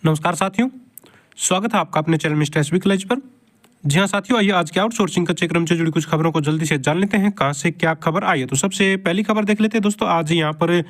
नमस्कार साथियों, स्वागत है आपका अपने चैनल मिस्टर एसबी कॉलेज पर। जी हाँ साथियों, आइए आज के आउटसोर्सिंग कच्चे क्रम से जुड़ी कुछ खबरों को जल्दी से जान लेते हैं कहाँ से क्या खबर आई है। तो सबसे पहली खबर देख लेते हैं दोस्तों। आज यहाँ पर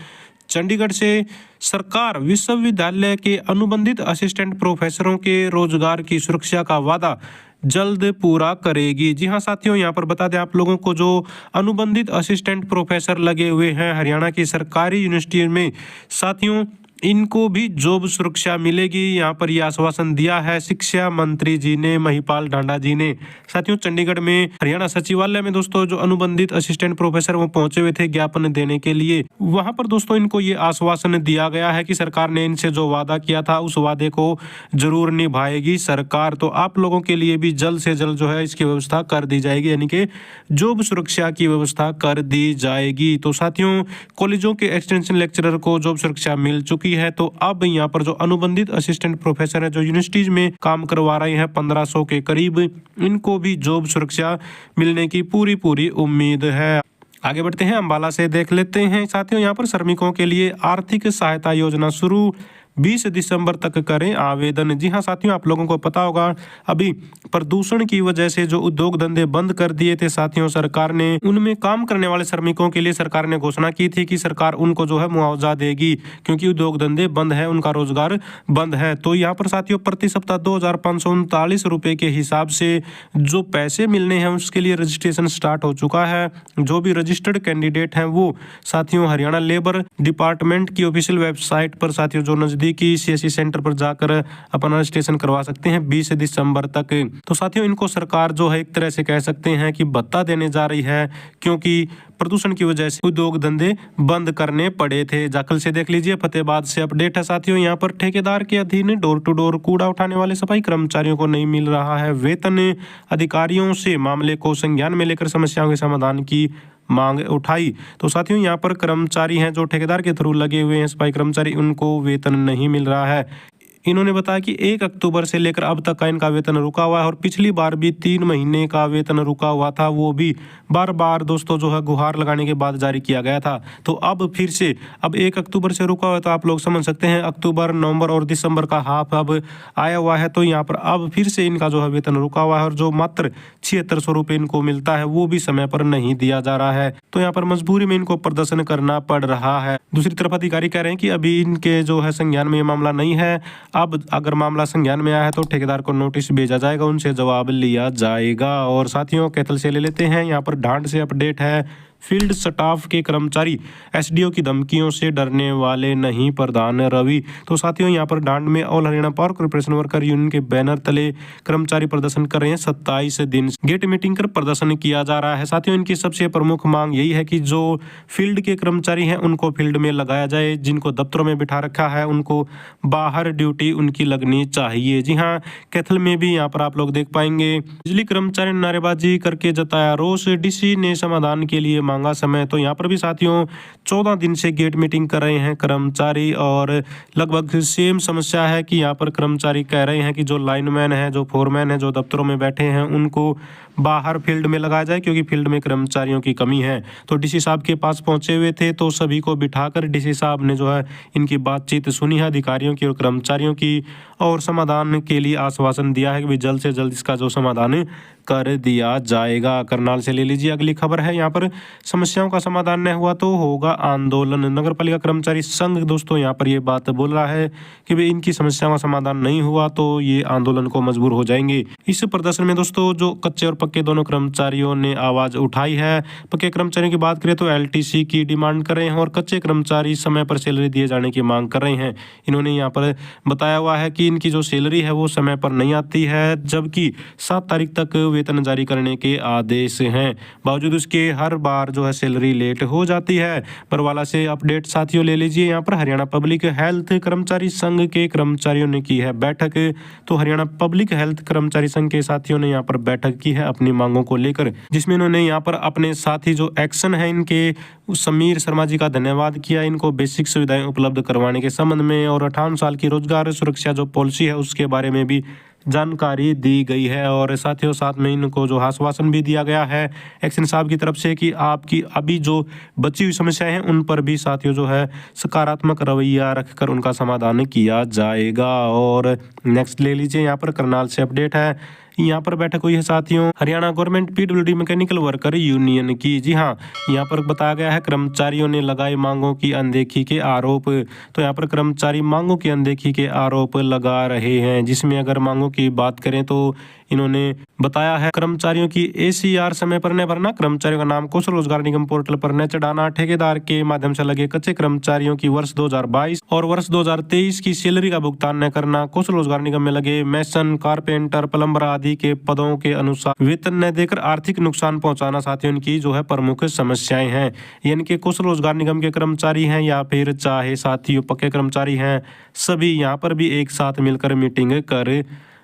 चंडीगढ़ से सरकार विश्वविद्यालय के अनुबंधित असिस्टेंट प्रोफेसरों के रोजगार की सुरक्षा का वादा जल्द पूरा करेगी। जी हाँ साथियों, यहाँ पर बता दें आप लोगों को, जो अनुबंधित असिस्टेंट प्रोफेसर लगे हुए हैं हरियाणा की सरकारी यूनिवर्सिटी में, साथियों इनको भी जॉब सुरक्षा मिलेगी। यहाँ पर यह आश्वासन दिया है शिक्षा मंत्री जी ने, महिपाल ढांडा जी ने। साथियों चंडीगढ़ में हरियाणा सचिवालय में दोस्तों जो अनुबंधित असिस्टेंट प्रोफेसर वो पहुंचे हुए थे ज्ञापन देने के लिए, वहां पर दोस्तों इनको ये आश्वासन दिया गया है कि सरकार ने इनसे जो वादा किया था उस वादे को जरूर निभाएगी सरकार। तो आप लोगों के लिए भी जल्द से जल्द जो है इसकी व्यवस्था कर दी जाएगी, यानी कि जॉब सुरक्षा की व्यवस्था कर दी जाएगी। तो साथियों कॉलेजों के एक्सटेंशन लेक्चरर को जॉब सुरक्षा मिल चुकी है। तो अब यहाँ पर जो अनुबंधित असिस्टेंट प्रोफेसर है जो यूनिवर्सिटीज में काम करवा रहे हैं 1500 के करीब, इनको भी जॉब सुरक्षा मिलने की पूरी उम्मीद है। आगे बढ़ते हैं, अंबाला से देख लेते हैं साथियों। यहाँ पर श्रमिकों के लिए आर्थिक सहायता योजना शुरू, 20 दिसंबर तक करें आवेदन। जी हाँ साथियों, आप लोगों को पता होगा अभी प्रदूषण की वजह से जो उद्योग धंधे बंद कर दिए थे साथियों सरकार ने, उनमें काम करने वाले श्रमिकों के लिए सरकार ने घोषणा की थी कि सरकार उनको जो है मुआवजा देगी, क्योंकि उद्योग धंधे बंद है, उनका रोजगार बंद है। तो यहाँ पर साथियों प्रति सप्ताह 2539 रुपए के हिसाब से जो पैसे मिलने हैं उसके लिए रजिस्ट्रेशन स्टार्ट हो चुका है। जो भी रजिस्टर्ड कैंडिडेट हैं वो साथियों हरियाणा लेबर डिपार्टमेंट की ऑफिशियल वेबसाइट पर साथियों जो नजदीकी सीएससी सेंटर पर जाकर अपना रजिस्ट्रेशन करवा सकते हैं 20 दिसंबर तक। तो साथियों इनको सरकार जो है एक तरह से कह सकते हैं कि भत्ता देने जा रही है, क्योंकि प्रदूषण की वजह से उद्योग धंधे बंद करने पड़े थे। जाखल से देख लीजिए, फतेहाबाद से अपडेट है साथियों। यहाँ पर ठेकेदार के अधीन डोर टू डोर कूड़ा उठाने वाले सफाई कर्मचारियों को नहीं मिल रहा है वेतन, अधिकारियों से मामले को संज्ञान में लेकर समस्याओं के समाधान की मांग उठाई। तो साथियों यहाँ पर कर्मचारी हैं जो ठेकेदार के थ्रू लगे हुए हैं सफाई कर्मचारी, उनको वेतन नहीं मिल रहा है। इन्होंने बताया कि 1 अक्टूबर से लेकर अब तक का इनका वेतन रुका हुआ है, और पिछली बार भी 3 महीने का वेतन रुका हुआ था, वो भी बार बार दोस्तों जो है गुहार लगाने के बाद जारी किया गया था। तो अब फिर से अब 1 अक्टूबर से रुका हुआ है, तो आप लोग समझ सकते हैं अक्टूबर, नवंबर और दिसंबर का हाफ अब आया हुआ है। तो यहाँ पर अब फिर से इनका जो है वेतन रुका हुआ है, और जो मात्र 7600 रुपये इनको मिलता है वो भी समय पर नहीं दिया जा रहा है। तो यहाँ पर मजबूरी में इनको प्रदर्शन करना पड़ रहा है। दूसरी तरफ अधिकारी कह रहे हैं कि अभी इनके जो है संज्ञान में ये मामला नहीं है। अब अगर मामला संज्ञान में आया है तो ठेकेदार को नोटिस भेजा जाएगा, उनसे जवाब लिया जाएगा। और साथियों कैथल से ले लेते हैं, यहाँ पर ढांड से अपडेट है। फील्ड स्टाफ के कर्मचारी एसडीओ की धमकियों से डरने वाले नहीं, प्रधान रवि। तो साथियों यहाँ पर ढांड में all Haryana power corporation worker union के बैनर तले कर्मचारी प्रदर्शन कर रहे हैं। 27 दिन गेट मीटिंग कर प्रदर्शन किया जा रहा है। साथियों इनकी सबसे प्रमुख मांग यही है कि जो फील्ड के कर्मचारी हैं उनको फील्ड में लगाया जाए, जिनको दफ्तरों में बिठा रखा है उनको बाहर ड्यूटी उनकी लगनी चाहिए। जी हाँ, कैथल में भी यहाँ पर आप लोग देख पाएंगे बिजली कर्मचारी ने नारेबाजी करके जताया रोष, डीसी ने समाधान के लिए मांगा समय। तो यहाँ पर भी साथियों 14 दिन से गेट मीटिंग कर रहे हैं कर्मचारी, और लगभग सेम समस्या है कि यहाँ पर कर्मचारी कह रहे हैं कि जो लाइनमैन है, जो फोरमैन है, जो दफ्तरों में बैठे हैं उनको बाहर फील्ड में लगाया जाए, क्योंकि फील्ड में कर्मचारियों की कमी है। तो डीसी साहब के पास पहुंचे हुए थे, तो सभी को बिठाकर डीसी साहब ने जो है इनकी बातचीत सुनी है, अधिकारियों की और कर्मचारियों की, और समाधान के लिए आश्वासन दिया है कि जल्द से जल्द इसका जो समाधान कर दिया जाएगा। करनाल से ले लीजिए, अगली खबर है। यहाँ पर समस्याओं का समाधान न हुआ तो होगा आंदोलन। नगर पालिका कर्मचारी संघ दोस्तों यहाँ पर ये बात बोल रहा है कि भाई इनकी समस्याओं का समाधान नहीं हुआ तो ये आंदोलन को मजबूर हो जाएंगे। इस प्रदर्शन में दोस्तों जो कच्चे और पक्के दोनों कर्मचारियों ने आवाज उठाई है। पक्के कर्मचारियों की बात करें तो एलटीसी की डिमांड कर रहे हैं, और कच्चे कर्मचारी समय पर सैलरी दिए जाने की मांग कर रहे हैं। इन्होंने यहाँ पर बताया हुआ है कि इनकी जो सैलरी है वो समय पर नहीं आती है, जबकि 7 तारीख तक वेतन जारी करने के आदेश हैं। बावजूद उसके हर बार जो है सैलरी लेट हो जाती है। बरवाला से अपडेट साथियों ले लीजिए, यहाँ पर हरियाणा पब्लिक हेल्थ कर्मचारी संघ के कर्मचारियों ने की है बैठक। तो हरियाणा पब्लिक हेल्थ कर्मचारी संघ के साथियों ने यहाँ पर बैठक की है अपनी मांगों को लेकर, जिसमें इन्होंने यहाँ पर अपने साथी जो एक्शन है इनके समीर शर्मा जी का धन्यवाद किया, इनको बेसिक सुविधाएं उपलब्ध करवाने के संबंध में, और 58 साल की रोजगार सुरक्षा जो पॉलिसी है उसके बारे में भी जानकारी दी गई है। और साथियों साथ में इनको जो आश्वासन भी दिया गया है एक्शन साहब की तरफ से कि आपकी अभी जो बची हुई समस्याएं हैं उन पर भी साथियों जो है सकारात्मक रवैया रखकर उनका समाधान किया जाएगा। और नेक्स्ट ले लीजिए, यहाँ पर करनाल से अपडेट है। यहाँ पर बैठक हुई है साथियों Haryana government PWD mechanical worker union की। जी हाँ, यहाँ पर बताया गया है कर्मचारियों ने लगाए मांगों की अनदेखी के आरोप। तो यहाँ पर कर्मचारी मांगों की अनदेखी के आरोप लगा रहे हैं, जिसमें अगर मांगों की बात करें तो इन्होंने बताया है कर्मचारियों की ACR समय पर न भरना, कर्मचारियों का नाम कौशल रोजगार निगम पोर्टल पर न चढ़ाना, ठेकेदार के माध्यम से लगे कच्चे कर्मचारियों की वर्ष 2022 और वर्ष 2023 की सैलरी का भुगतान न करना, कौशल रोजगार निगम में लगे मैसन, कारपेंटर, प्लम्बर आदि के पदों के अनुसार वेतन न देकर आर्थिक नुकसान पहुंचाना साथियों इनकी जो है प्रमुख समस्याएं हैं। यानी कि कौशल रोजगार निगम के कर्मचारी हैं या फिर चाहे साथियों पक्के कर्मचारी हैं, सभी यहाँ पर भी एक साथ मिलकर मीटिंग कर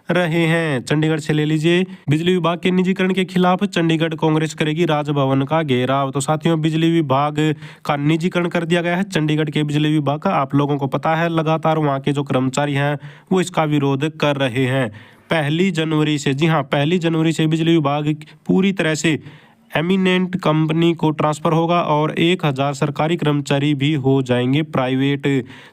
रहे हैं। चंडीगढ़ से ले लीजिए, बिजली विभाग के निजीकरण के खिलाफ चंडीगढ़ कांग्रेस करेगी राजभवन का घेराव। तो साथियों बिजली विभाग का निजीकरण कर दिया गया है चंडीगढ़ के बिजली विभाग का। आप लोगों को पता है लगातार वहां के जो कर्मचारी हैं वो इसका विरोध कर रहे हैं। 1 जनवरी से, जी हाँ 1 जनवरी से बिजली विभाग पूरी तरह से एमिनेंट कंपनी को ट्रांसफर होगा और 1000 सरकारी कर्मचारी भी हो जाएंगे प्राइवेट।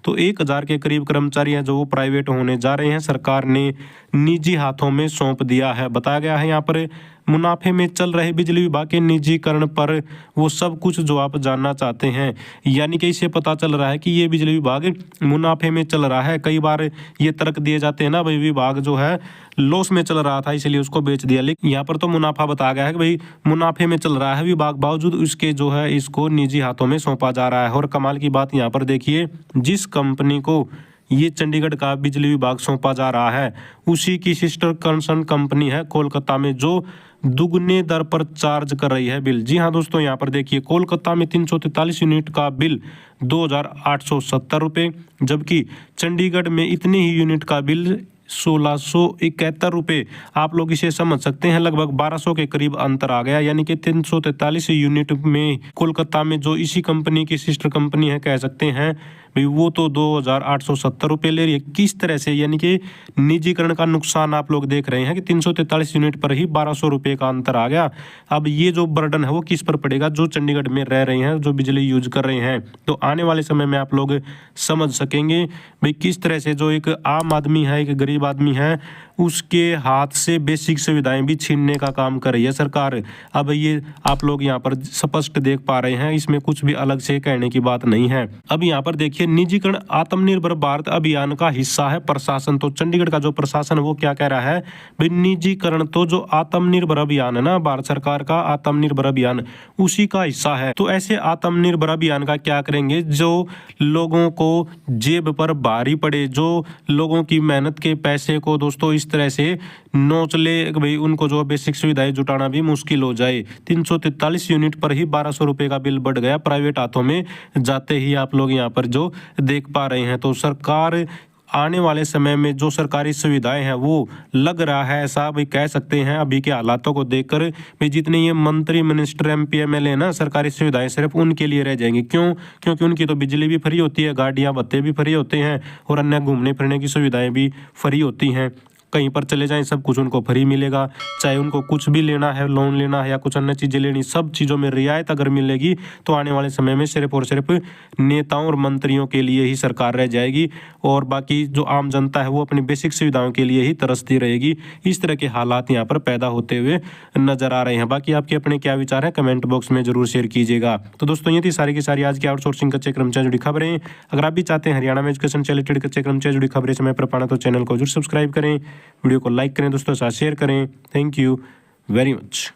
तो 1000 के करीब कर्मचारी हैं जो वो प्राइवेट होने जा रहे हैं, सरकार ने निजी हाथों में सौंप दिया है। बताया गया है यहाँ पर मुनाफे में चल रहे बिजली विभाग के निजीकरण पर वो सब कुछ जो आप जानना चाहते हैं। यानी कि इससे पता चल रहा है कि ये बिजली विभाग मुनाफे में चल रहा है। कई बार ये तर्क दिए जाते हैं ना भाई विभाग जो है लॉस में चल रहा था इसलिए उसको बेच दिया, लेकिन यहाँ पर तो मुनाफा बताया गया है कि भाई मुनाफे में चल रहा है विभाग, बावजूद उसके जो है इसको निजी हाथों में सौंपा जा रहा है। और कमाल की बात यहाँ पर देखिए, जिस कंपनी को ये चंडीगढ़ का बिजली विभाग सौंपा जा रहा है उसी की सिस्टर कंसर्न कंपनी है कोलकाता में जो दुगने दर पर चार्ज कर रही है बिल। जी हाँ दोस्तों, यहाँ पर देखिए कोलकाता में 343 यूनिट का बिल 2870 रुपये, जबकि चंडीगढ़ में इतने ही यूनिट का बिल 1671 रुपये। आप लोग इसे समझ सकते हैं, लगभग 1200 के करीब अंतर आ गया। यानी कि 343 यूनिट में कोलकाता में जो इसी कंपनी की सिस्टर कंपनी है कह सकते हैं भाई वो तो 2870 रुपये ले रही है। किस तरह से, यानी कि निजीकरण का नुकसान आप लोग देख रहे हैं कि 343 यूनिट पर ही 1200 रुपये का अंतर आ गया। अब ये जो बर्डन है वो किस पर पड़ेगा, जो चंडीगढ़ में रह रहे हैं, जो बिजली यूज कर रहे हैं। तो आने वाले समय में आप लोग समझ सकेंगे भाई किस तरह से जो एक आम आदमी है, एक गरीब आदमी है, उसके हाथ से बेसिक सुविधाएं भी छीनने का काम कर रही है सरकार। अब ये आप लोग यहाँ पर स्पष्ट देख पा रहे हैं, इसमें कुछ भी अलग से कहने की बात नहीं है। अब यहाँ पर देखिए निजीकरण आत्मनिर्भर भारत अभियान का हिस्सा है प्रशासन। तो चंडीगढ़ का जो प्रशासन वो क्या कह रहा है भाई निजीकरण तो जो आत्मनिर्भर अभियान है ना, भारत सरकार का आत्मनिर्भर अभियान, उसी का हिस्सा है। तो ऐसे आत्मनिर्भर अभियान का क्या करेंगे जो लोगों को जेब पर भारी पड़े, जो लोगों की मेहनत के पैसे को दोस्तों इस तरह से नोच ले भाई, उनको जो बेसिक सुविधाएं जुटाना भी मुश्किल हो जाए। 343 यूनिट पर ही 1200 रुपये का बिल बढ़ गया प्राइवेट हाथों में जाते ही, आप लोग यहाँ पर जो देख पा रहे हैं। तो सरकार आने वाले समय में जो सरकारी सुविधाएं हैं वो लग रहा है ऐसा भी कह सकते हैं अभी के हालातों को देखकर भी, जितने ये मंत्री मिनिस्टर MP MLA ना सरकारी सुविधाएं सिर्फ उनके लिए रह जाएंगी। क्यों? क्योंकि उनकी तो बिजली भी फ्री होती है, गाड़ियां भत्ते भी फ्री होते हैं और अन्य घूमने फिरने की सुविधाएं भी फ्री होती हैं। कहीं पर चले जाएं सब कुछ उनको फ्री मिलेगा, चाहे उनको कुछ भी लेना है, लोन लेना है या कुछ अन्य चीज़ें लेनी, सब चीज़ों में रियायत अगर मिलेगी तो आने वाले समय में सिर्फ और सिर्फ नेताओं और मंत्रियों के लिए ही सरकार रह जाएगी और बाकी जो आम जनता है वो अपनी बेसिक सुविधाओं के लिए ही तरसती रहेगी। इस तरह के हालात यहाँ पर पैदा होते हुए नजर आ रहे हैं। बाकी आपके अपने क्या विचार हैं कमेंट बॉक्स में जरूर शेयर कीजिएगा। तो दोस्तों ये थी सारी की सारी आज की आउटसोर्सिंग कच्चे कर्मचारी जुड़ी खबरें। अगर आप भी चाहते हैं हरियाणा में एजुकेशन से रिलेटेड कच्चे कर्मचारी जुड़ी खबरें समय पर पाना तो चैनल को जरूर सब्सक्राइब करें, वीडियो को लाइक करें, दोस्तों साथ शेयर करें। Thank you very much.